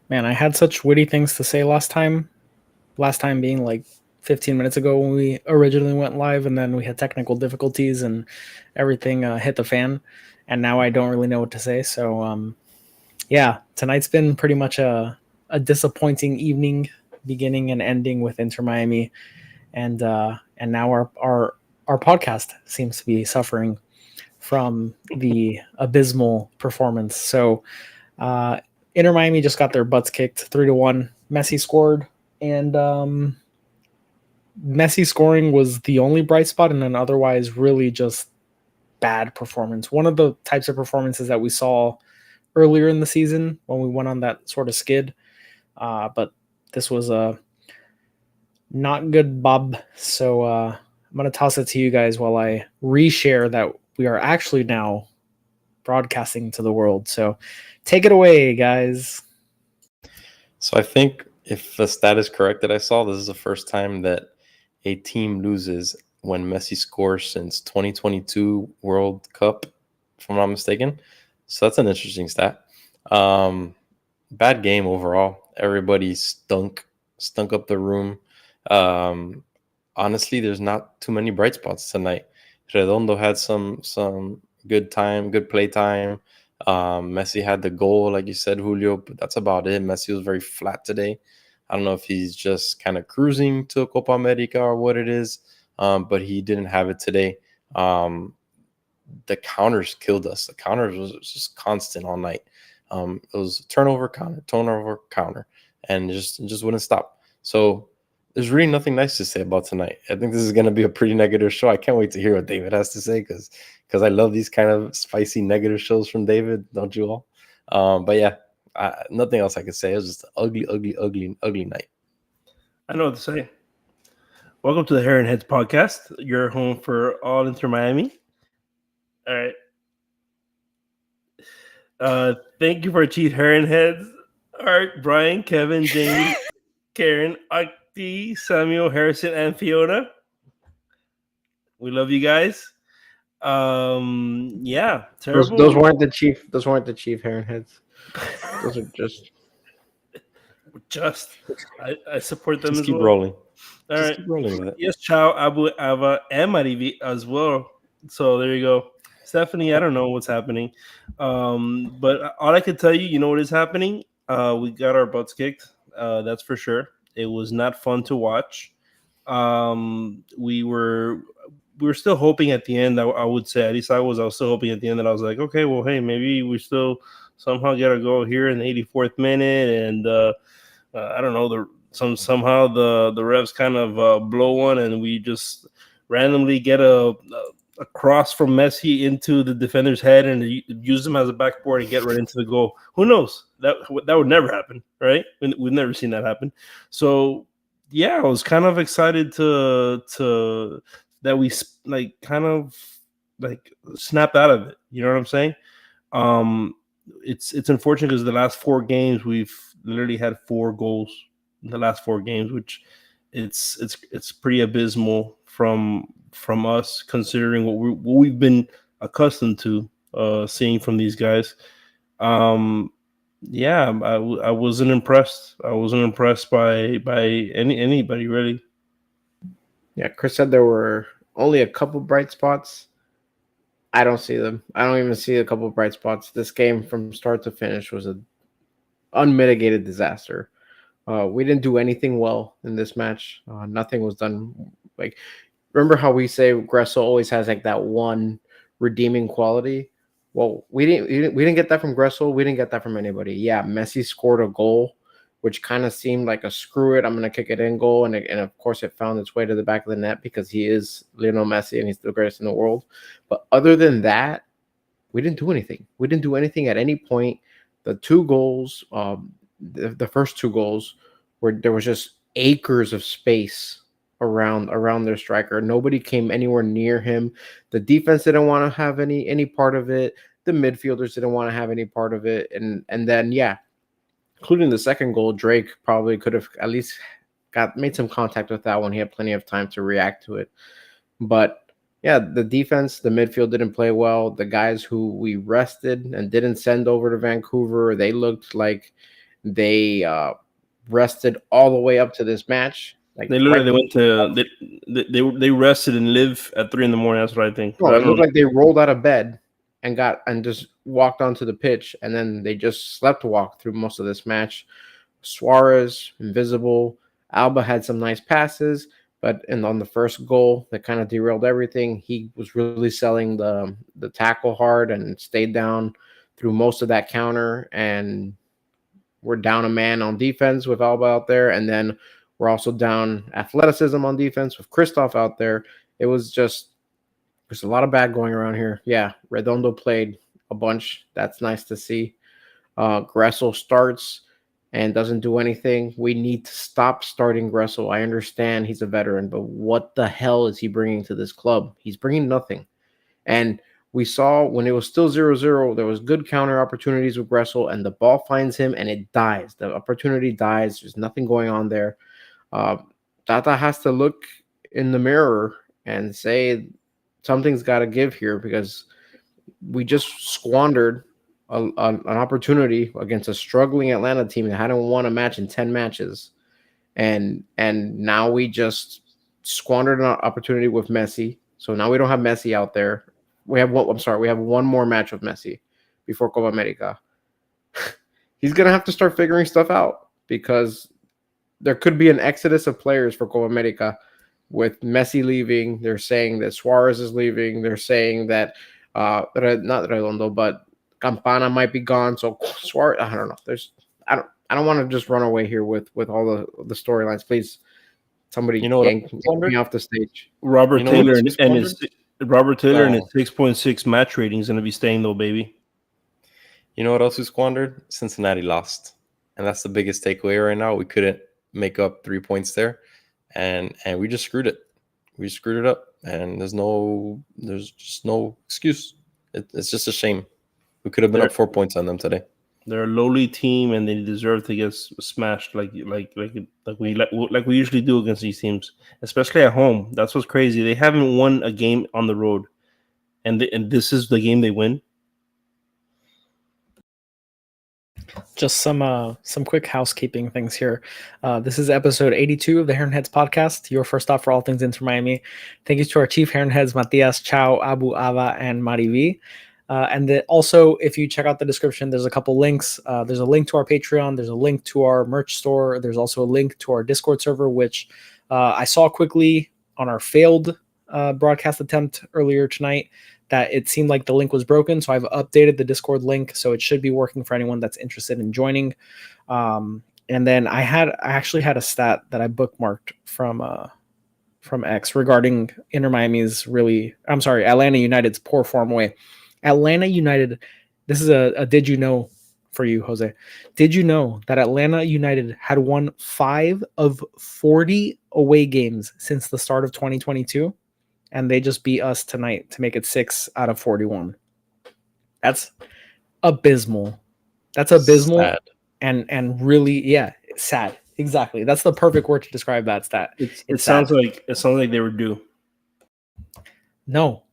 Man, I had such witty things to say last time. Last time being like 15 minutes ago when we originally went live, and then we had technical difficulties and everything hit the fan. And now I don't really know what to say. So, yeah, tonight's been pretty much a disappointing evening, beginning and ending with Inter Miami, and now our podcast seems to be suffering from the abysmal performance. So, uh, Inter Miami just got their butts kicked 3-1. Messi scored, and Messi scoring was the only bright spot, and then otherwise really just bad performance. One of the types of performances that we saw earlier in the season when we went on that sort of skid, but this was a not good, Bob. So I'm gonna toss it to you guys while I reshare that we are actually now broadcasting to the world. So take it away, guys. So I think if the stat is correct that I saw, this is the first time that a team loses when Messi scores since 2022 World Cup, if I'm not mistaken. So that's an interesting stat. Bad game overall. Everybody stunk up the room. Um, Honestly, there's not too many bright spots tonight. Redondo had some good play time. Messi had the goal, like you said, Julio, but that's about it. Messi was very flat today. I don't know if he's just kind of cruising to Copa America or what it is, but he didn't have it today. The counters killed us. The counters was just constant all night. It was turnover, counter, and just wouldn't stop. So there's really nothing nice to say about tonight. I think this is going to be a pretty negative show. I can't wait to hear what David has to say because I love these kind of spicy negative shows from David. Don't you all? But yeah, nothing else I could say. It was just an ugly night. I know what to say. Welcome to the Heron Heads podcast, your home for all Inter Miami. All right. Thank you for Chief Heron Heads. Art, Brian, Kevin, James, Karen, Akti, Samuel, Harrison, and Fiona. We love you guys. Yeah, terrible. Those weren't the chief. Those weren't the chief Heron Heads. Those are just. I support them just as keep well. rolling. All just right. keep rolling with it. Yes, Chow, Abu, Ava, and Marivi as well. So there you go. Stephanie, I don't know what's happening. But all I can tell you, you know what is happening? We got our butts kicked. That's for sure. It was not fun to watch. We were still hoping at the end. I would say, at least I was still hoping at the end that I was like, okay, well, hey, maybe we still somehow get a goal here in the 84th minute, and I don't know, somehow the refs kind of blow one, and we just randomly get a cross from Messi into the defender's head and use them as a backboard and get right into the goal. Who knows? That would never happen, right? We've never seen that happen. So yeah, I was kind of excited to that we like kind of like snapped out of it. You know what I'm saying? It's unfortunate because the last 4 games we've literally had 4 goals in the last 4 games, which it's pretty abysmal from us, considering what we've been accustomed to seeing from these guys. Yeah, I wasn't impressed. I wasn't impressed by anybody really. Yeah, Chris said there were only a couple bright spots. I don't see them. I don't even see a couple bright spots. This game from start to finish was an unmitigated disaster. We didn't do anything well in this match. Nothing was done. Like, remember how we say Gressel always has like that one redeeming quality? Well, we didn't get that from Gressel. We didn't get that from anybody. Yeah, Messi scored a goal, which kind of seemed like a screw it, I'm gonna kick it in goal, and of course it found its way to the back of the net because he is Lionel Messi and he's the greatest in the world. But other than that, we didn't do anything. We didn't do anything at any point. The 2 goals, the first 2 goals, where there was just acres of space around their striker. Nobody came anywhere near him. The defense didn't want to have any part of it. The midfielders didn't want to have any part of it. And then yeah, including the second goal, Drake probably could have at least made some contact with that one. He had plenty of time to react to it. But yeah, the defense, the midfield didn't play well. The guys who we rested and didn't send over to Vancouver, they looked like They rested all the way up to this match. Like They literally went to they rested and live at 3 a.m. That's what I think. No, I it don't looked know. like they rolled out of bed and just walked onto the pitch, and then they just slept walk through most of this match. Suarez, invisible. Alba had some nice passes, but on the first goal that kind of derailed everything, he was really selling the tackle hard and stayed down through most of that counter. And we're down a man on defense with Alba out there, and then we're also down athleticism on defense with Christoph out there. It was just there's a lot of bad going around here. Yeah, Redondo played a bunch. That's nice to see. Gressel starts and doesn't do anything. We need to stop starting Gressel. I understand he's a veteran, but what the hell is he bringing to this club? He's bringing nothing. And we saw when it was still 0-0, there was good counter opportunities with Gressel, and the ball finds him, and it dies. The opportunity dies. There's nothing going on there. Tata has to look in the mirror and say something's got to give here, because we just squandered an opportunity against a struggling Atlanta team that hadn't won a match in 10 matches. And now we just squandered an opportunity with Messi. So now we don't have Messi out there. We have one more match with Messi before Copa America. He's going to have to start figuring stuff out, because there could be an exodus of players for Copa America with Messi leaving. They're saying that Suarez is leaving. They're saying that not Redondo, but Campana might be gone. So Suarez, I don't know. I don't want to just run away here with all the storylines. Please, somebody yank me off the stage. Robert Taylor and his 6.6 match rating is going to be staying though, baby. You know what else we squandered? Cincinnati lost, and that's the biggest takeaway right now. We couldn't make up 3 points there, and we just screwed it. We screwed it up, and there's just no excuse. It's just a shame. We could have been up 4 points on them today. They're a lowly team, and they deserve to get smashed like we usually do against these teams, especially at home. That's what's crazy. They haven't won a game on the road, and this is the game they win. Just some quick housekeeping things here. This is episode 82 of the Heron Heads podcast, your first stop for all things Inter Miami. Thank you to our chief Heron Heads, Matias, Chao, Abu Ava, and Marivi. And also, if you check out the description, there's a couple links. There's a link to our Patreon. There's a link to our merch store. There's also a link to our Discord server, which I saw quickly on our failed broadcast attempt earlier tonight that it seemed like the link was broken. So I've updated the Discord link, so it should be working for anyone that's interested in joining. And then I actually had a stat that I bookmarked from X regarding Atlanta United's poor form way. Atlanta United, this is a did you know for you, Jose. Did you know that Atlanta United had won 5 of 40 away games since the start of 2022? And they just beat us tonight to make it 6 out of 41. That's abysmal. That's abysmal. Sad. And really, yeah, sad. Exactly. That's the perfect word to describe that stat. It sounds like they were due. No,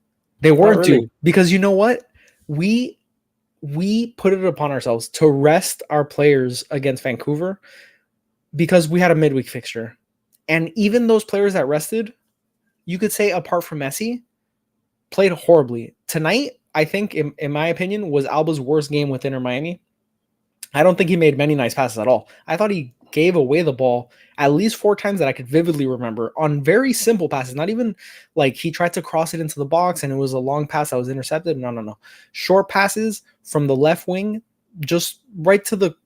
they weren't really. due, because you know what? We put it upon ourselves to rest our players against Vancouver because we had a midweek fixture. And even those players that rested, you could say apart from Messi, played horribly. Tonight, I think, in my opinion, was Alba's worst game with Inter Miami. I don't think he made many nice passes at all. I thought he gave away the ball at least 4 times that I could vividly remember on very simple passes. Not even like he tried to cross it into the box and it was a long pass that was intercepted. No. Short passes from the left wing, just right to the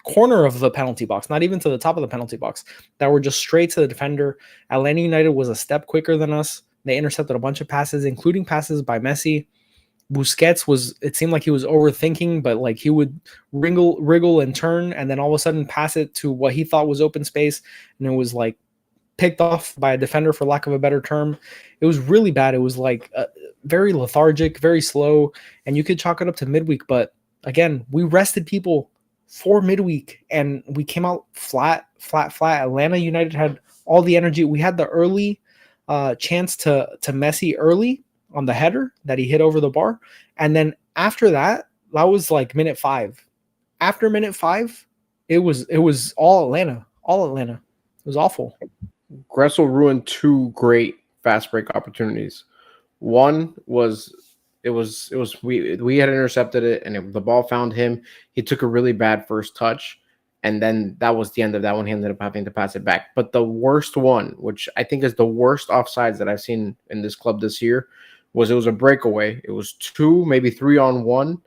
corner of the penalty box, not even to the top of the penalty box, that were just straight to the defender. Atlanta United was a step quicker than us. They intercepted a bunch of passes, including passes by Messi. Busquets it seemed like he was overthinking, but like he would wriggle and turn and then all of a sudden pass it to what he thought was open space, and it was like picked off by a defender, for lack of a better term. It was really bad. It was like very lethargic, very slow, and you could chalk it up to midweek, but again, we rested people for midweek and we came out flat. Atlanta United had all the energy. We had the early chance to Messi early on the header that he hit over the bar. And then after that was like minute 5. After minute 5, It was all Atlanta. All Atlanta. It was awful. Gressel ruined two great fast break opportunities. One was we had intercepted it and the ball found him. He took a really bad first touch, and then that was the end of that one. He ended up having to pass it back. But the worst one, which I think is the worst offsides that I've seen in this club this year, was it was a breakaway. It was 2, maybe 3-on-1,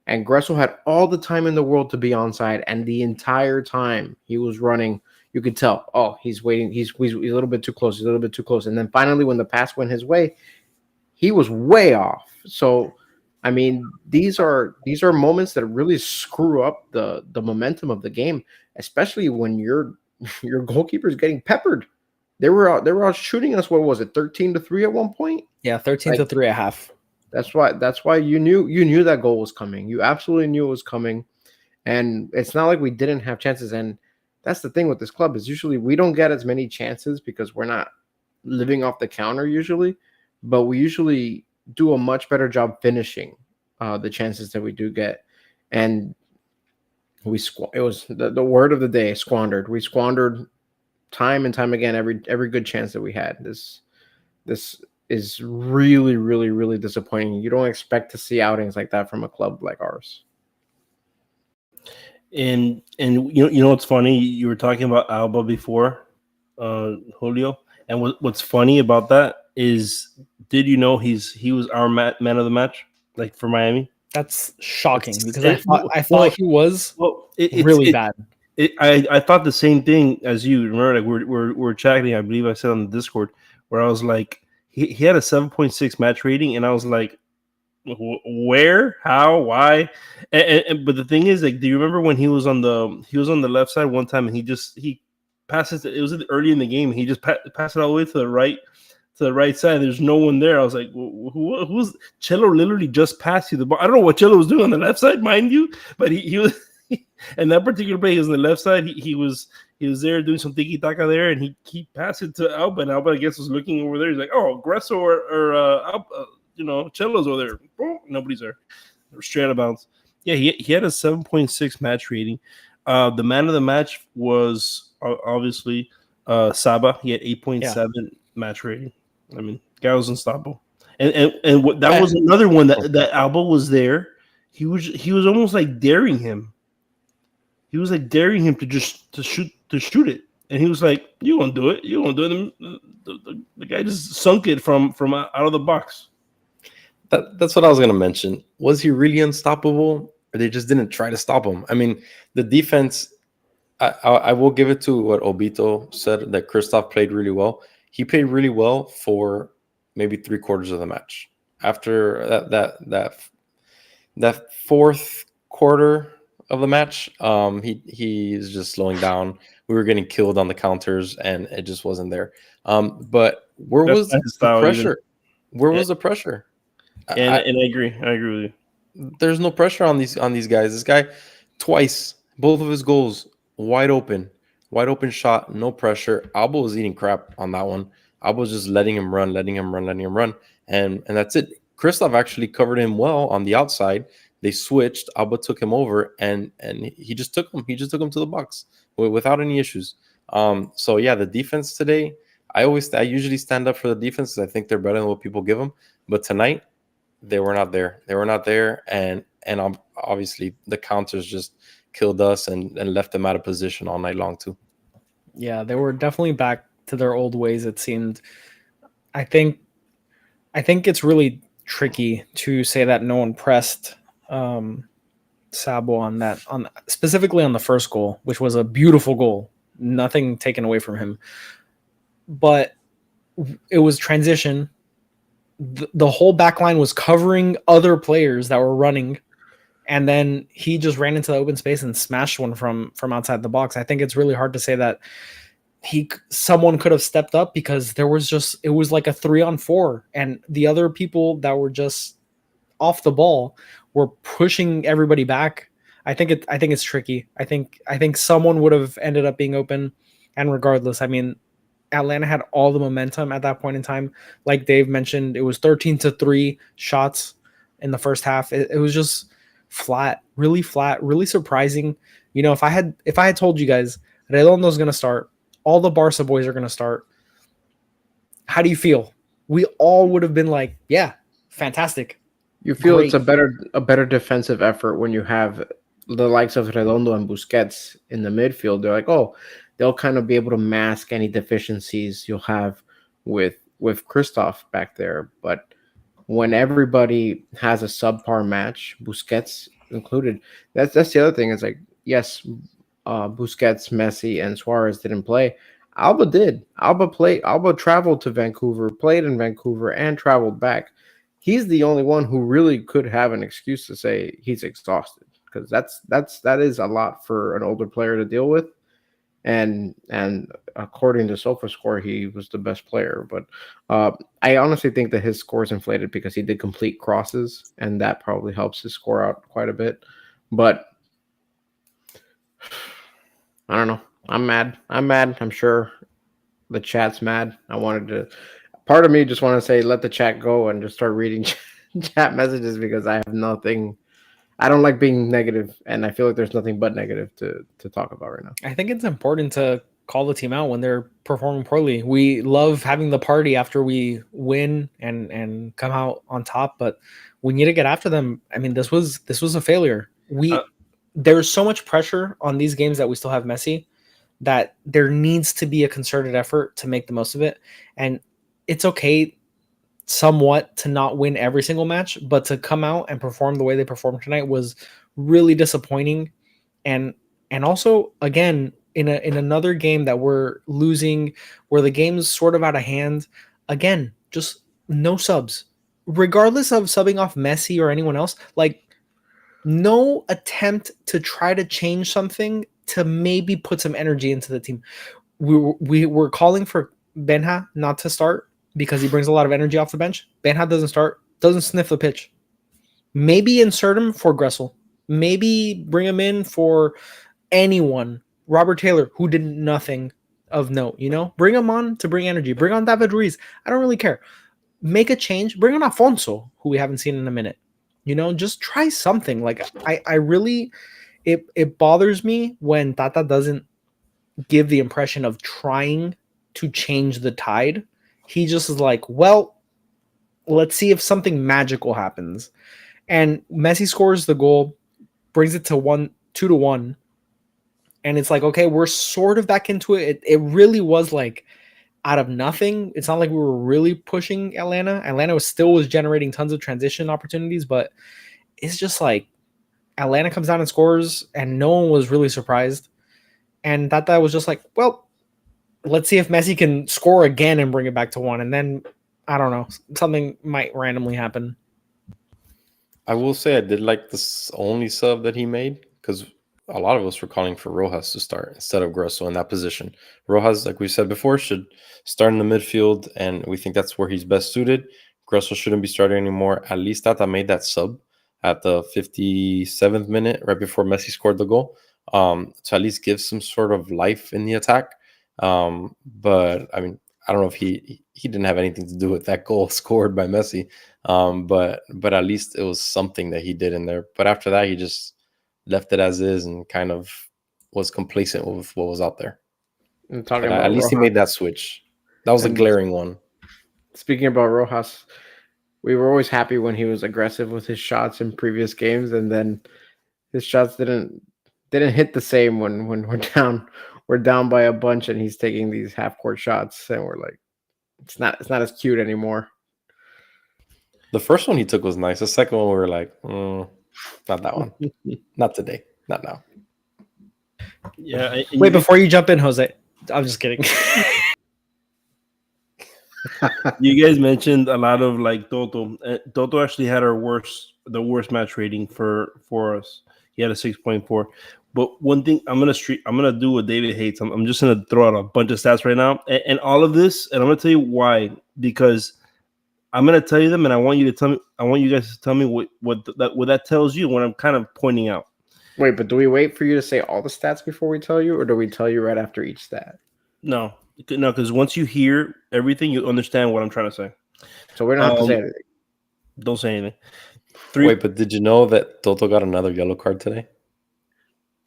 and Gressel had all the time in the world to be onside, and the entire time he was running. You could tell, oh, he's waiting. He's a little bit too close. He's a little bit too close. And then finally, when the pass went his way, he was way off. So, I mean, these are moments that really screw up the momentum of the game, especially when your goalkeeper is getting peppered. They were out shooting us. What was it, 13-3 at one point? Yeah, 13-3 at half. That's why you knew that goal was coming. You absolutely knew it was coming, and it's not like we didn't have chances. And that's the thing with this club is usually we don't get as many chances because we're not living off the counter usually, but we usually do a much better job finishing the chances that we do get. And it was the word of the day, squandered. We squandered time and time again every good chance that we had. This is really, really, really disappointing. You don't expect to see outings like that from a club like ours. And you know what's funny? You were talking about Alba before, Julio. And what's funny about that is, did you know he was our man of the match, like for Miami? That's shocking because I thought he was really bad. I thought the same thing as you. Remember, like we're chatting. I believe I said on the Discord where I was like, he had a 7.6 match rating, and I was like, where, how, why? And but the thing is, like, do you remember when he was on the left side one time, and he passes it was early in the game, and he just passed it all the way to the right side. There's no one there. I was like, who's Cello? Literally just passed you the ball. I don't know what Cello was doing on the left side, mind you, but he was. And that particular play, he was on the left side. He was there doing some tiki taka there, and he passed it to Alba. And Alba, I guess, was looking over there. He's like, oh, Gresso or Alba, Cello's over there. Oh, nobody's there. They're straight out of bounds. Yeah, he had a 7.6 match rating. The man of the match was obviously Saba. He had 8.7 match rating. I mean, guy was unstoppable. And that was another one that Alba was there. He was almost like daring him. He was like daring him to shoot it, and he was like, "You won't do it. You won't do it." And the guy just sunk it from out of the box. That's what I was going to mention. Was he really unstoppable, or they just didn't try to stop him? I mean, the defense. I will give it to what Obito said, that Christoph played really well. He played really well for maybe 3/4 of the match. After that fourth quarter of the match, he is just slowing down. We were getting killed on the counters, and it just wasn't there. But where was the pressure? Where was the pressure? And I agree. I agree with you. There's no pressure on these guys. This guy, twice, both of his goals wide open shot, no pressure. Alba was eating crap on that one. Alba was just letting him run, and that's it. Christoph actually covered him well on the outside. They switched. Alba took him over, and he just took him. He just took him to the box without any issues. So yeah, the defense today. I usually stand up for the defense because I think they're better than what people give them. But tonight, they were not there. And obviously the counters just killed us and left them out of position all night long too. Yeah, they were definitely back to their old ways. It seemed. I think it's really tricky to say that no one pressed Sabo on specifically on the first goal, which was a beautiful goal. Nothing taken away from him, but it was transition. The whole back line was covering other players that were running, and then he just ran into the open space and smashed one from outside the box. I think it's really hard to say that someone could have stepped up because it was like a 3-on-4, and the other people that were just off the ball were pushing everybody back. I think it's tricky. I think someone would have ended up being open, and regardless, I mean, Atlanta had all the momentum at that point in time. Like Dave mentioned, it was 13-3 shots in the first half. It was just flat, really surprising. You know, if I had told you guys Redondo's going to start, all the Barca boys are going to start, how do you feel? We all would have been like, yeah, fantastic. You feel it's Great. a better defensive effort when you have the likes of Redondo and Busquets in the midfield. They're like, oh, they'll kind of be able to mask any deficiencies you'll have with Christoph back there. But when everybody has a subpar match, Busquets included, that's the other thing. Is like, yes, Busquets, Messi, and Suarez didn't play. Alba did. Alba played. Alba traveled to Vancouver, played in Vancouver, and traveled back. He's the only one who really could have an excuse to say he's exhausted, because that is a lot for an older player to deal with. And according to SofaScore, he was the best player. But I honestly think that his score is inflated because he did complete crosses, and that probably helps his score out quite a bit. But I don't know. I'm mad. I'm sure the chat's mad. Part of me just want to say, let the chat go and just start reading chat messages, because I have nothing. I don't like being negative, and I feel like there's nothing but negative to talk about right now. I think it's important to call the team out when they're performing poorly. We love having the party after we win and come out on top, but we need to get after them. I mean, this was a failure. There's so much pressure on these games that we still have Messi, that there needs to be a concerted effort to make the most of it. And it's okay somewhat to not win every single match, but to come out and perform the way they performed tonight was really disappointing. And also, again, in another game that we're losing, where the game's sort of out of hand, again, just no subs. Regardless of subbing off Messi or anyone else, like, no attempt to try to change something to maybe put some energy into the team. We were calling for Benja not to start because he brings a lot of energy off the bench. Benja doesn't start, doesn't sniff the pitch. Maybe insert him for Gressel. Maybe bring him in for anyone. Robert Taylor, who did nothing of note, you know? Bring him on to bring energy. Bring on David Ruiz. I don't really care. Make a change. Bring on Afonso, who we haven't seen in a minute. You know, just try something. Like, I really, it bothers me when Tata doesn't give the impression of trying to change the tide. He just is like, well, let's see if something magical happens. And Messi scores the goal, brings it to 2-1. And it's like, okay, we're sort of back into it. It really was like out of nothing. It's not like we were really pushing Atlanta. Atlanta was generating tons of transition opportunities, but it's just like Atlanta comes down and scores, and no one was really surprised. And that was just like, well, let's see if Messi can score again and bring it back to 1. And then, I don't know, something might randomly happen. I will say I did like this only sub that he made, because a lot of us were calling for Rojas to start instead of Grosso in that position. Rojas, like we said before, should start in the midfield, and we think that's where he's best suited. Grosso shouldn't be starting anymore. At least Tata made that sub at the 57th minute, right before Messi scored the goal, to at least give some sort of life in the attack. But I mean, I don't know if he didn't have anything to do with that goal scored by Messi. But at least it was something that he did in there. But after that, he just left it as is and kind of was complacent with what was out there. At least he made that switch. That was a glaring one. Speaking about Rojas, we were always happy when he was aggressive with his shots in previous games, and then his shots didn't hit the same when we're down by a bunch and he's taking these half court shots, and we're like, it's not as cute anymore. The first one he took was nice. The second one we were like, not that one. Not today. Not now. Yeah. Wait, before you jump in, Jose, I'm just kidding. You guys mentioned a lot of like Toto. Toto actually had the worst match rating for us. He had a 6.4. But one thing I'm gonna do what David hates. I'm just gonna throw out a bunch of stats right now, and all of this, and I'm gonna tell you why. Because I'm gonna tell you them, and I want you guys to tell me what that tells you, what I'm kind of pointing out. Wait, but do we wait for you to say all the stats before we tell you, or do we tell you right after each stat? No, because once you hear everything, you understand what I'm trying to say. So we don't have to say anything. Don't say anything. Wait, but did you know that Toto got another yellow card today?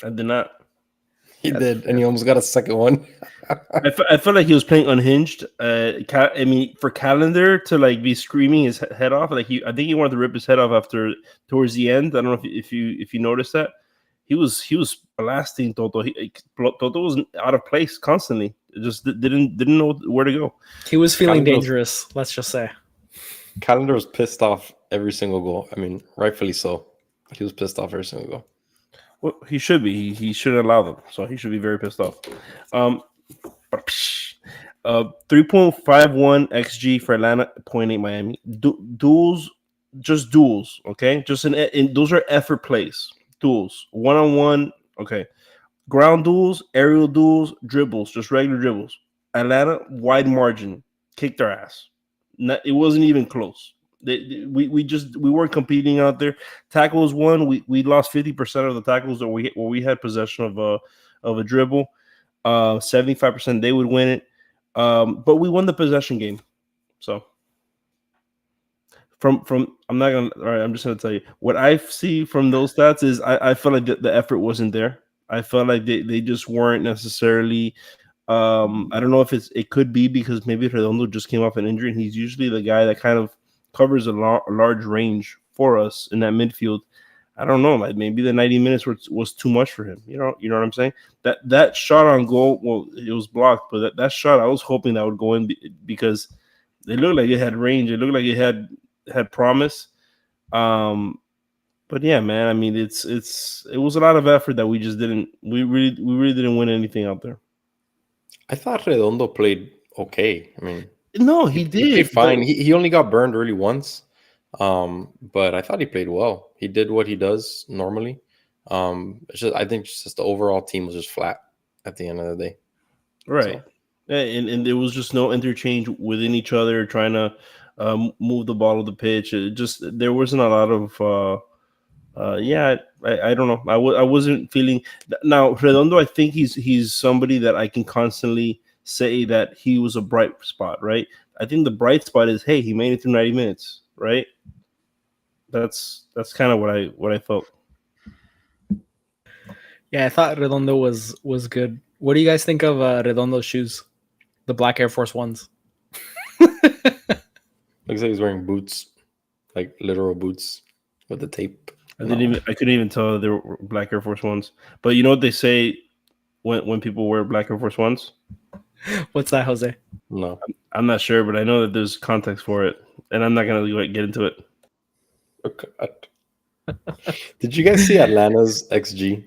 I did not. He did, and he almost got a second one. I felt like he was playing unhinged. I mean, for Calendar to like be screaming his head off, like I think he wanted to rip his head off after towards the end. I don't know if you noticed that he was blasting Toto. Toto was out of place constantly. It just didn't know where to go. He was feeling dangerous. Let's just say. Calendar was pissed off every single goal. I mean, rightfully so. He was pissed off every single goal. Well, he should be. He shouldn't allow them. So he should be very pissed off. 3.51 xG for Atlanta, 0.8 Miami. Duels, just duels. Okay, just in those are effort plays. Duels, 1-on-1. Okay, ground duels, aerial duels, dribbles, just regular dribbles. Atlanta, wide margin, kicked their ass. It wasn't even close. We weren't competing out there. Tackles won. We lost 50% of the tackles that we had possession of a dribble. 75% they would win it. But we won the possession game. So from I'm not gonna. All right, I'm just gonna tell you what I see from those stats is I felt like the effort wasn't there. I felt like they just weren't necessarily. I don't know if it could be because maybe Redondo just came off an injury and he's usually the guy that kind of covers a large range for us in that midfield. I don't know. Like maybe the 90 minutes was too much for him. You know what I'm saying? That shot on goal, well, it was blocked, but that shot, I was hoping that would go in because it looked like it had range. It looked like it had promise. But yeah, man. I mean, it was a lot of effort that we just didn't. We really didn't win anything out there. I thought Redondo played okay. I mean, no, he did. He played fine. He only got burned early once. But I thought he played well. He did what he does normally. I think just the overall team was just flat at the end of the day. Right. So. And there was just no interchange within each other trying to move the ball of the pitch. There wasn't a lot of I don't know. I wasn't feeling now Redondo. I think he's somebody that I can constantly say that he was a bright spot, right? I think the bright spot is, hey, he made it through 90 minutes, right? That's kind of what I felt. Yeah, I thought Redondo was good. What do you guys think of Redondo's shoes? The black Air Force Ones. Looks like he's wearing boots, like literal boots with the tape. I couldn't even tell they were black Air Force Ones. But you know what they say when people wear black Air Force Ones? What's that, Jose? No, I'm not sure, but I know that there's context for it, and I'm not gonna get into it. Oh, God. Did you guys see Atlanta's XG?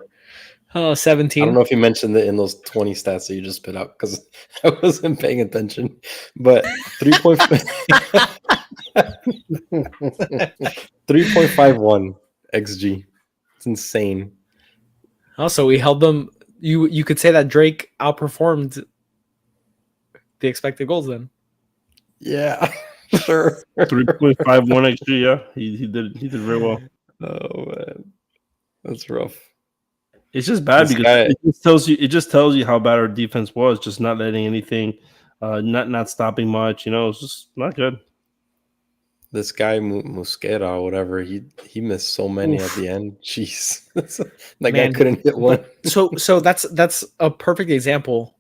Oh, 17. I don't know if you mentioned it in those 20 stats that you just spit out because I wasn't paying attention. But 3.51 XG. It's insane. Also, we held them. You could say that Drake outperformed the expected goals then. Yeah, sure. 3.51 XG, yeah. He did very well. Oh man. That's rough. It's just bad because it just tells you how bad our defense was, just not letting anything, not stopping much. It's just not good. This guy Mosquera or whatever, he missed so many at the end. Jeez, that guy couldn't hit one. So that's a perfect example.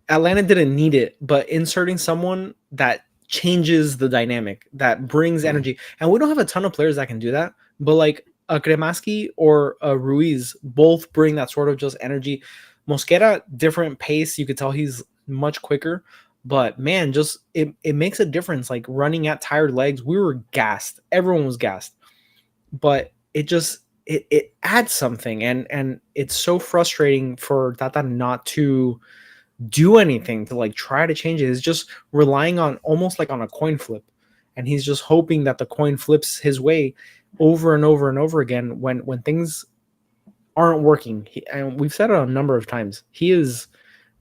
Atlanta didn't need it, but inserting someone that changes the dynamic, that brings energy, and we don't have a ton of players that can do that. But like a Kremaski or a Ruiz both bring that sort of just energy. Mosquera, different pace. You could tell he's much quicker, but man, just it makes a difference. Like running at tired legs, we were gassed. Everyone was gassed, but it adds something, and it's so frustrating for Tata not to do anything to like try to change it. It's just relying on almost like on a coin flip, and he's just hoping that the coin flips his way over and over and over again when things aren't working. And we've said it a number of times, he is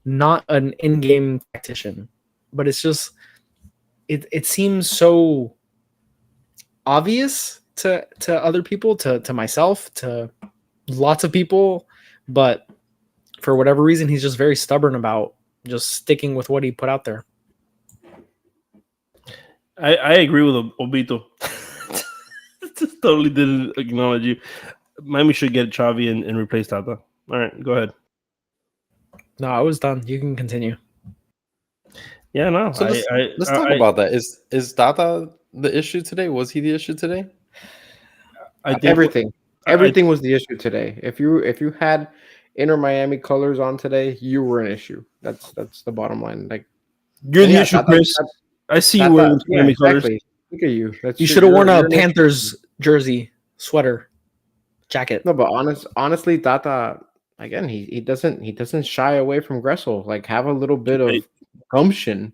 not an in-game tactician, but it's just it seems so obvious to other people, to myself, to lots of people, but for whatever reason he's just very stubborn about just sticking with what he put out there. I agree with Obito. totally didn't acknowledge you. Miami should get Xavi and replace Tata. All right, go ahead. No, I was done. You can continue. Yeah, no. So let's talk about that. Is Tata the issue today? Was he the issue today? I think Everything was the issue today. If you had Inter Miami colors on today, you were an issue. That's the bottom line. Like you're the yeah, issue, Chris. I see you Tata, wearing Miami colors. exactly. Look at you. You should have worn a Panthers jersey, sweater, jacket. No, but honestly, Tata again, he doesn't shy away from Gressel. Like have a little bit of gumption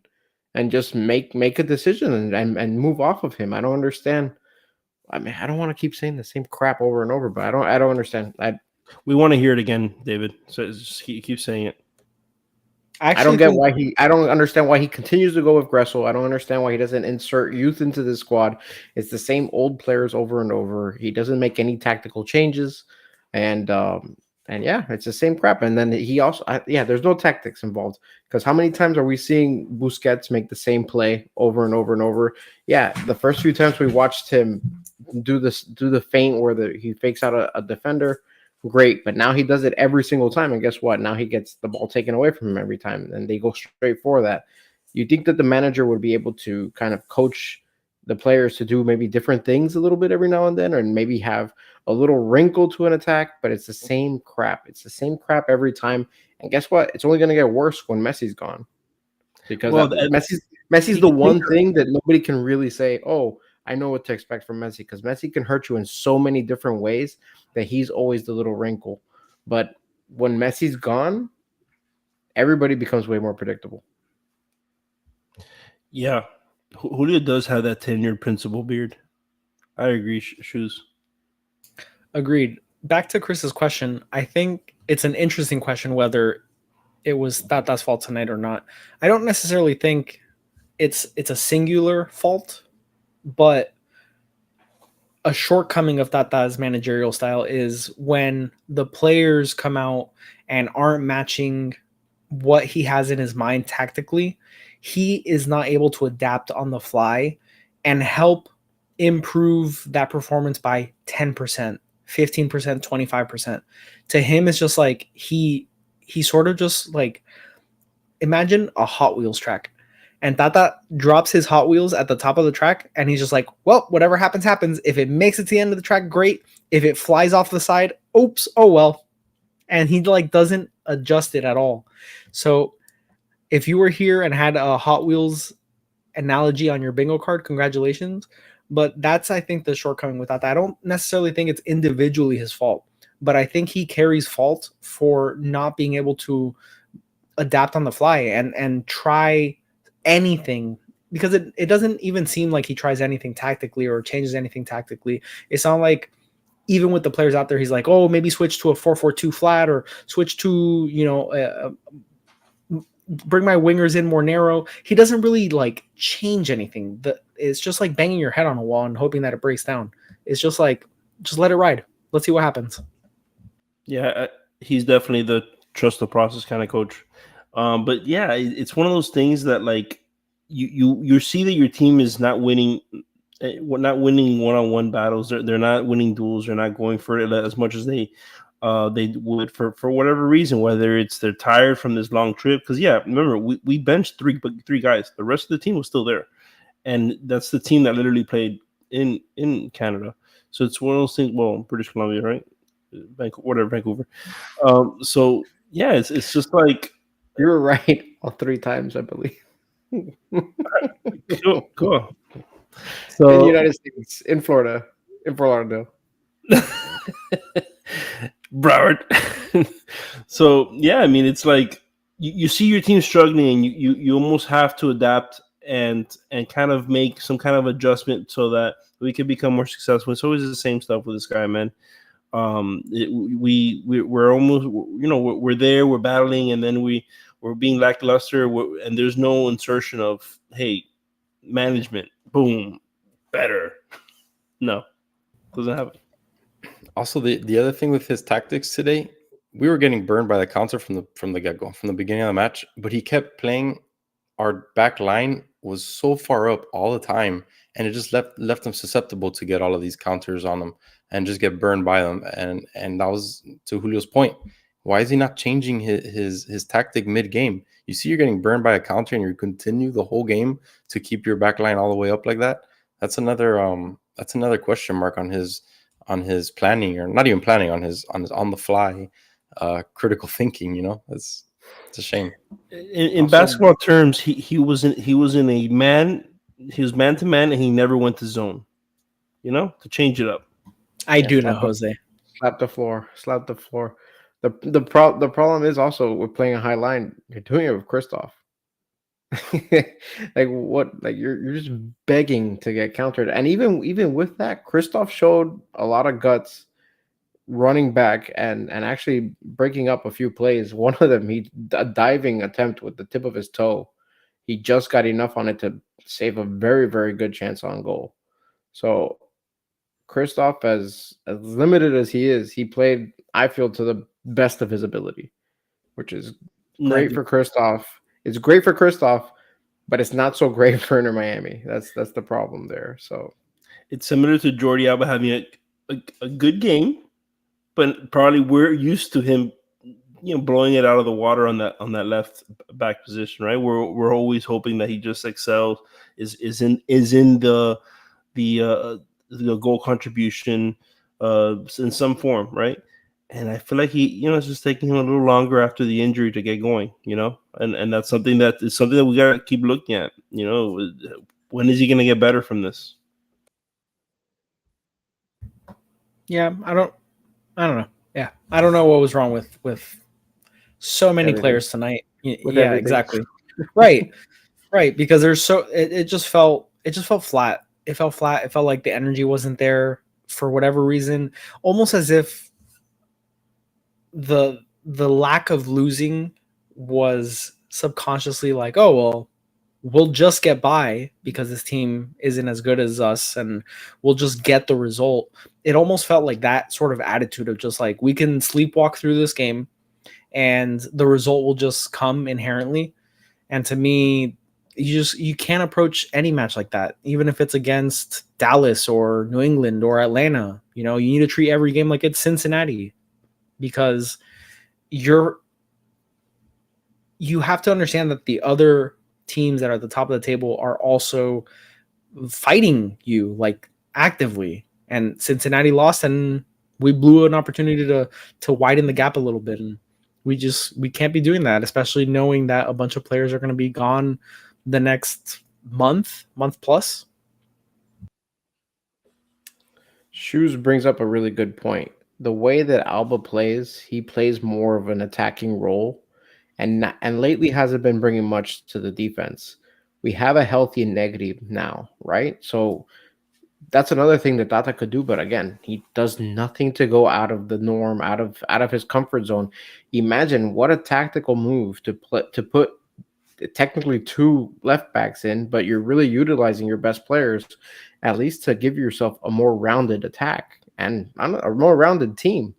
and just make a decision and move off of him. I don't understand. I mean, I don't want to keep saying the same crap over and over, but I don't understand. We want to hear it again, David. So just keep saying it. I don't understand why he continues to go with Gressel. I don't understand why he doesn't insert youth into the squad. It's the same old players over and over. He doesn't make any tactical changes, and yeah, it's the same crap. And then he also there's no tactics involved because how many times are we seeing Busquets make the same play over and over and over? Yeah, the first few times we watched him do the feint where he fakes out a defender. Great, but now he does it every single time, and guess what? Now he gets the ball taken away from him every time, and they go straight for that. You think that the manager would be able to kind of coach the players to do maybe different things a little bit every now and then, or maybe have a little wrinkle to an attack, but it's the same crap. It's the same crap every time, and guess what? It's only going to get worse when Messi's gone, because Messi's the one thing that nobody can really say, oh, I know what to expect from Messi, because Messi can hurt you in so many different ways that he's always the little wrinkle. But when Messi's gone, everybody becomes way more predictable. Yeah. Julio does have that tenured principal beard. I agree, Shoes. Agreed. Back to Chris's question, I think it's an interesting question whether it was Tata's fault tonight or not. I don't necessarily think it's a singular fault, but a shortcoming of Tata's managerial style is when the players come out and aren't matching what he has in his mind tactically, he is not able to adapt on the fly and help improve that performance by 10%, 15%, 25%. To him, it's just like he sort of just like imagine a Hot Wheels track. And Tata drops his Hot Wheels at the top of the track, and he's just like, well, whatever happens, happens. If it makes it to the end of the track, great. If it flies off the side, oops, oh well. And he like doesn't adjust it at all. So if you were here and had a Hot Wheels analogy on your bingo card, congratulations. But that's, I think, the shortcoming with Tata. I don't necessarily think it's individually his fault, but I think he carries fault for not being able to adapt on the fly and try anything, because it doesn't even seem like he tries anything tactically or changes anything tactically. It's not like even with the players out there, he's like, oh, maybe switch to a 4-4-2 flat or switch to, bring my wingers in more narrow. He doesn't really like change anything. It's just like banging your head on a wall and hoping that it breaks down. It's just like, just let it ride. Let's see what happens. Yeah, he's definitely the trust the process kind of coach. But yeah, it's one of those things that like you see that your team is not winning one-on-one battles. They're not winning duels. They're not going for it as much as they would for whatever reason. Whether it's they're tired from this long trip, because remember we benched three guys. The rest of the team was still there, and that's the team that literally played in Canada. So it's one of those things. Well, British Columbia, right? Vancouver. So yeah, it's just like. You were right all 3 times, I believe. Cool. So in the United States, in Florida, in Fort Lauderdale. Broward. So yeah, I mean, it's like you see your team struggling, and you almost have to adapt and kind of make some kind of adjustment so that we can become more successful. It's always the same stuff with this guy, man. We're almost, we're there, we're battling, and then we're being lackluster, and there's no insertion of, hey, management, boom, better. No, doesn't happen. Also, the other thing with his tactics today, we were getting burned by the counter from the get-go, from the beginning of the match, but he kept playing. Our back line was so far up all the time, and it just left them susceptible to get all of these counters on them and just get burned by them. And that was to Julio's point. Why is he not changing his tactic mid game? You see, you're getting burned by a counter, and you continue the whole game to keep your back line all the way up like that. That's another question mark on his planning, or not even planning, on his on the fly critical thinking. It's a shame. In basketball terms, he was in a man. He was man to man, and he never went to zone. To change it up. I do know, Jose. Slap the floor. The problem is also with playing a high line. You're doing it with Kristoff. Like what? Like you're just begging to get countered, and even with that, Kristoff showed a lot of guts running back and actually breaking up a few plays. One of them, a diving attempt with the tip of his toe. He just got enough on it to save a very, very good chance on goal. So Kristoff, as limited as he is, he played, I feel, to the best of his ability, which is great for Kristoff. It's great for Kristoff, but it's not so great for Inter Miami. That's the problem there. So it's similar to Jordi Alba having a good game, but probably we're used to him, blowing it out of the water on that left back position, right? We're always hoping that he just excels, is in the goal contribution in some form, right? And I feel like it's just taking him a little longer after the injury to get going, and that's something that we gotta keep looking at. When is he gonna get better from this? Yeah, I don't know. Yeah, I don't know what was wrong with so many players tonight. Yeah, exactly. Right, because there's it just felt flat. It felt flat. It felt like the energy wasn't there for whatever reason, almost as if the lack of losing was subconsciously like, oh well, we'll just get by because this team isn't as good as us, and we'll just get the result. It almost felt like that sort of attitude of just like, we can sleepwalk through this game and the result will just come inherently. And to me, you can't approach any match like that, even if it's against Dallas or New England or Atlanta. You need to treat every game like it's Cincinnati, because you have to understand that the other teams that are at the top of the table are also fighting you, like, actively. And Cincinnati lost, and we blew an opportunity to widen the gap a little bit. And we can't be doing that, especially knowing that a bunch of players are going to be gone the next month plus. Shoes brings up a really good point. The way that Alba plays, he plays more of an attacking role, and lately hasn't been bringing much to the defense. We have a healthy negative now, right? So that's another thing that Tata could do, but again, he does nothing to go out of the norm, out of his comfort zone. Imagine what a tactical move to put technically two left backs in, but you're really utilizing your best players, at least to give yourself a more rounded attack and a more rounded team.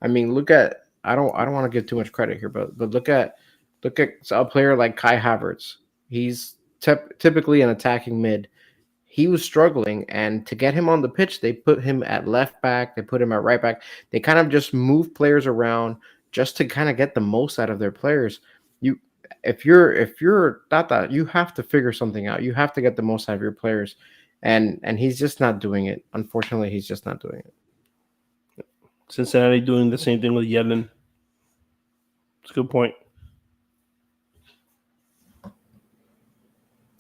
I mean, look at, I don't want to give too much credit here, but look at a player like Kai Havertz. He's typically an attacking mid. He was struggling, and to get him on the pitch, they put him at left back, they put him at right back. They kind of just move players around just to kind of get the most out of their players. If you're Tata, you have to figure something out. You have to get the most out of your players, and he's just not doing it. Unfortunately, he's just not doing it. Cincinnati doing the same thing with Yedlin. It's a good point.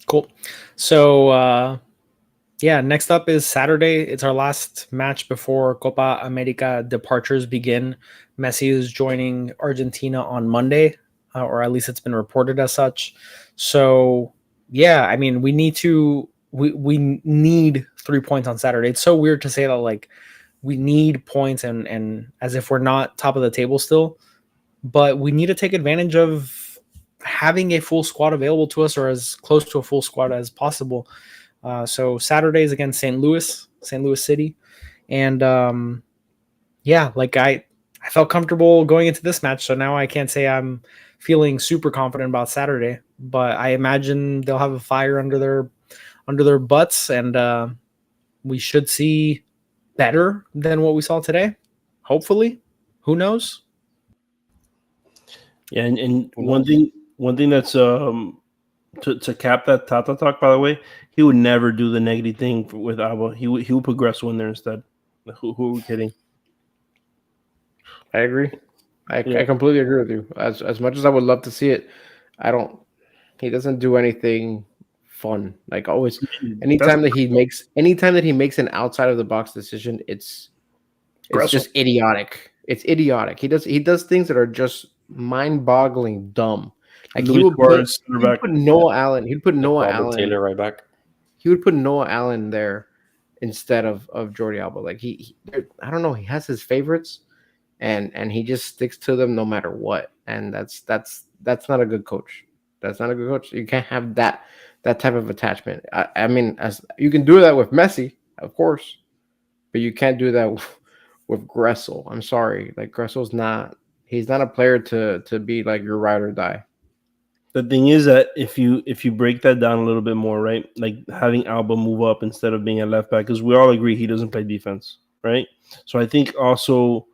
Cool. So, next up is Saturday. It's our last match before Copa America departures begin. Messi is joining Argentina on Monday, or at least it's been reported as such. So, I mean, we need 3 points on Saturday. It's so weird to say that, like, we need points and as if we're not top of the table still, but we need to take advantage of having a full squad available to us, or as close to a full squad as possible. So Saturdays against St. Louis City. And I felt comfortable going into this match. So now I can't say I'm feeling super confident about Saturday, but I imagine they'll have a fire under under their butts, and we should see better than what we saw today. Hopefully, who knows? Yeah, and one thing that's to cap that Tata talk, by the way, he would never do the negative thing with Alba. He would put Gressel in there instead. Who are we kidding? I agree. I completely agree with you. As much as I would love to see it, I don't. He doesn't do anything fun. Like always, anytime that he makes an outside of the box decision, it's just idiotic. It's idiotic. He does things that are just mind-boggling dumb. Like he would put Noah Allen. He'd put Noah Allen Taylor right back. He would put Noah Allen there instead of Jordi Alba. Like I don't know. He has his favorites, and he just sticks to them no matter what. And that's not a good coach. That's not a good coach. You can't have that type of attachment. I mean, as you can do that with Messi, of course, but you can't do that with Gressel. I'm sorry. Like Gressel's not. He's not a player to be like your ride or die. The thing is that if you break that down a little bit more, right? Like having Alba move up instead of being a left back, because we all agree he doesn't play defense, right? So I think also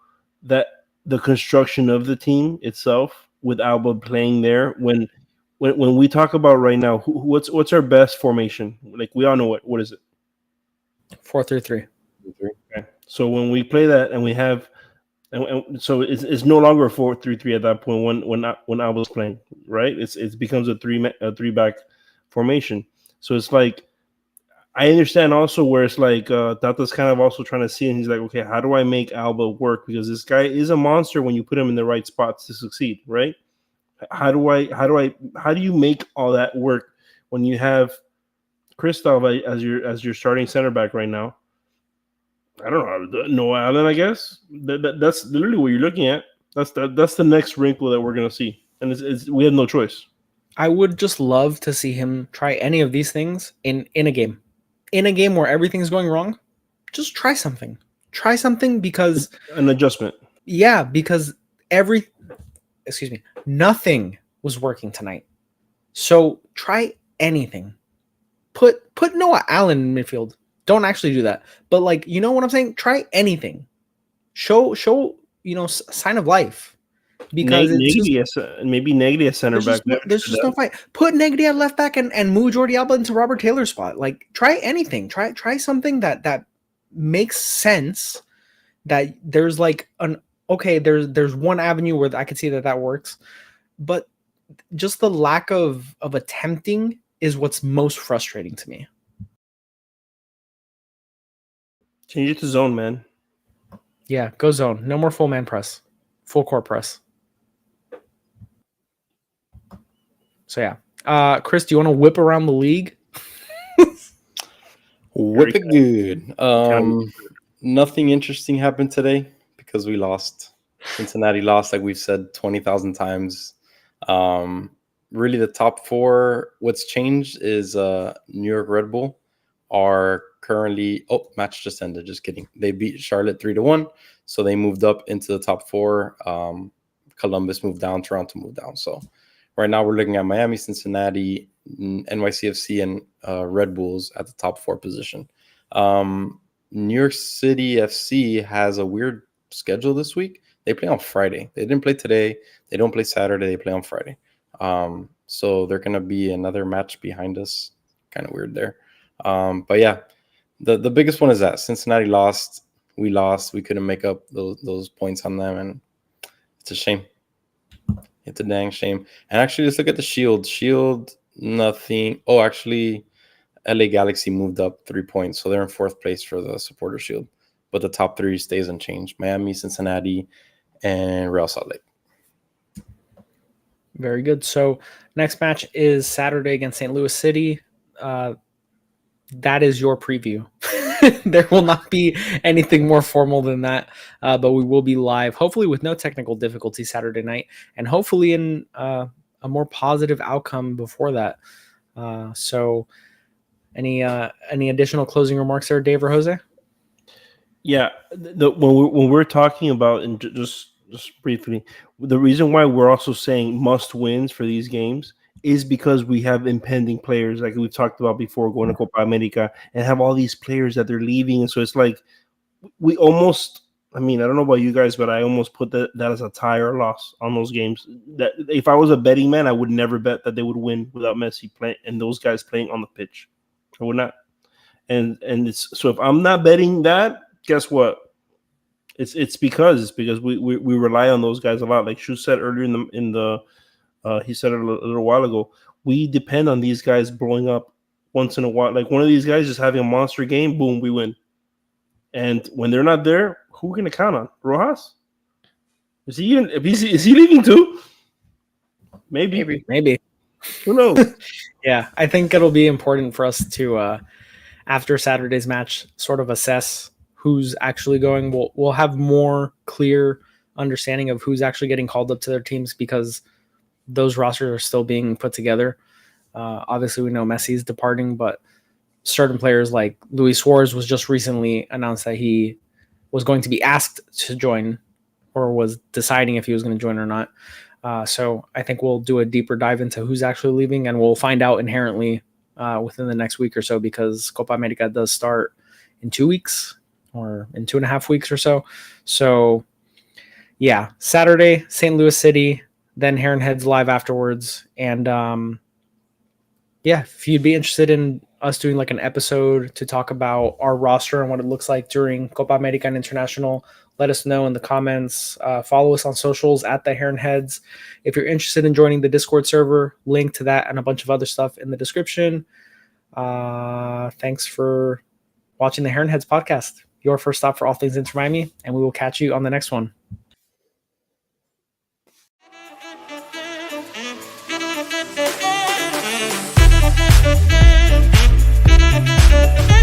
that the construction of the team itself with Alba playing there, when we talk about right now, what's our best formation? Like we all know what is it? 4-3-3. Okay. So when we play that and we have. And so it's no longer a 4-3-3 at that point when Alba's playing, right? It becomes a three back formation. So it's like I understand also where it's like Tata's kind of also trying to see, and he's like, okay, how do I make Alba work? Because this guy is a monster when you put him in the right spots to succeed, right? How do you make all that work when you have Christoph as your starting center back right now? I don't know how to do it. Noah Allen, I guess. That's literally what you're looking at. That's the next wrinkle that we're going to see. And we have no choice. I would just love to see him try any of these things in a game. In a game where everything's going wrong, just try something. Try something because... An adjustment. Yeah, because nothing was working tonight. So try anything. Put Noah Allen in midfield. Don't actually do that. But like, you know what I'm saying? Try anything. Show sign of life. Because maybe Negri as center back. There's just no fight. Put Negri at left back and move Jordi Alba into Robert Taylor's spot. Like try anything. Try something that makes sense. That there's like there's one avenue where I could see that works. But just the lack of attempting is what's most frustrating to me. Change it to zone, man. Yeah, go zone. No more full man press. Full court press. So yeah. Chris, do you want to whip around the league? Whip it good. Nothing interesting happened today because we lost. Cincinnati lost, like we've said 20,000 times. Really the top four, what's changed is New York Red Bull are currently match just ended, just kidding. They beat Charlotte 3-1, so they moved up into the top four. Columbus moved down, Toronto moved down. So right now we're looking at Miami, Cincinnati, NYCFC, and Red Bulls at the top four position. New York City FC has a weird schedule this week. They play on Friday. They didn't play today. They don't play Saturday. They play on Friday. So they're going to be another match behind us. Kind of weird there. But yeah, the biggest one is that Cincinnati lost. We lost. We couldn't make up those points on them, and it's a shame. It's a dang shame. And actually, let's look at the Shield. Shield, nothing. Oh, actually, LA Galaxy moved up 3 points, so they're in fourth place for the Supporter Shield. But the top three stays unchanged: Miami, Cincinnati, and Real Salt Lake. Very good. So next match is Saturday against St. Louis City. That is your preview. There will not be anything more formal than that, but we will be live, hopefully with no technical difficulty Saturday night, and hopefully in a more positive outcome before that. So any additional closing remarks there, Dave or Jose? Yeah, when we're talking about, and just briefly, the reason why we're also saying must wins for these games is because we have impending players like we've talked about before going to Copa America and have all these players that they're leaving. And so it's like we almost, I mean, I don't know about you guys, but I almost put that as a tie or loss on those games. That if I was a betting man, I would never bet that they would win without Messi playing and those guys playing on the pitch. I would not. And it's so if I'm not betting that, guess what? It's because we rely on those guys a lot. Like Shu said earlier in the he said it a little while ago. We depend on these guys blowing up once in a while. Like one of these guys just having a monster game, boom, we win. And when they're not there, who are we gonna count on? Rojas? Is he leaving too? Maybe. Who knows? Yeah, I think it'll be important for us to after Saturday's match sort of assess who's actually going. We'll have more clear understanding of who's actually getting called up to their teams because those rosters are still being put together. Obviously, we know Messi's departing, but certain players like Luis Suarez was just recently announced that he was going to be asked to join or was deciding if he was going to join or not. So I think we'll do a deeper dive into who's actually leaving, and we'll find out inherently within the next week or so because Copa America does start in 2 weeks or in 2.5 weeks or so. So, yeah, Saturday, St. Louis City, then Heron Heads live afterwards. And, yeah, if you'd be interested in us doing like an episode to talk about our roster and what it looks like during Copa America and International, let us know in the comments. Follow us on socials at the Heron Heads. If you're interested in joining the Discord server, link to that and a bunch of other stuff in the description. Thanks for watching the Heron Heads podcast, your first stop for all things Inter Miami, and we will catch you on the next one. We'll be right back.